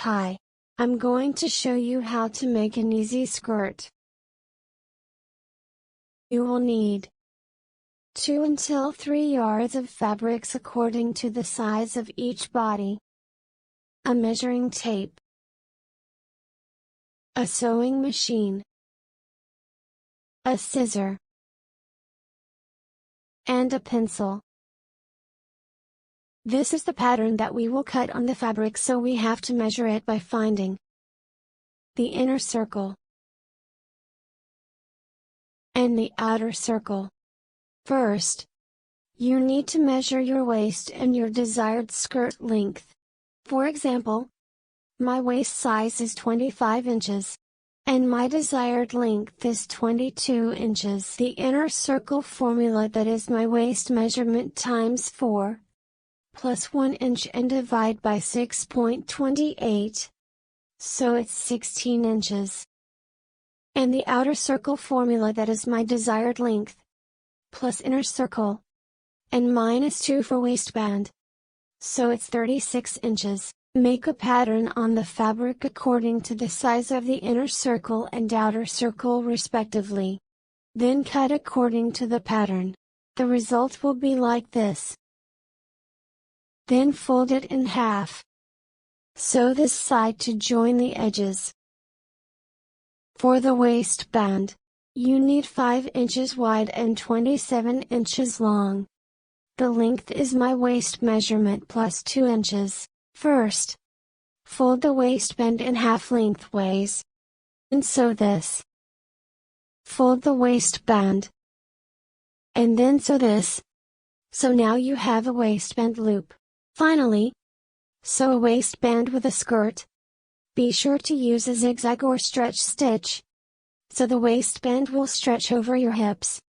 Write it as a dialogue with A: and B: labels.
A: Hi! I'm going to show you how to make an easy skirt. You will need 2 until 3 yards of fabrics according to the size of each body, a measuring tape, a sewing machine, a scissor, and a pencil. This is the pattern that we will cut on the fabric, so we have to measure it by finding the inner circle and the outer circle. First, you need to measure your waist and your desired skirt length. For example, my waist size is 25 inches, and my desired length is 22 inches. The inner circle formula, that is my waist measurement times 4 plus 1 inch and divide by 6.28, so it's 16 inches. And the outer circle formula, that is my desired length, plus inner circle, and minus 2 for waistband, so it's 36 inches. Make a pattern on the fabric according to the size of the inner circle and outer circle respectively. Then cut according to the pattern. The result will be like this. Then fold it in half. Sew this side to join the edges. For the waistband, you need 5 inches wide and 27 inches long. The length is my waist measurement plus 2 inches. First, fold the waistband in half lengthways, and sew this. Fold the waistband, and then sew this. So now you have a waistband loop. Finally, sew a waistband with a skirt. Be sure to use a zigzag or stretch stitch, so the waistband will stretch over your hips.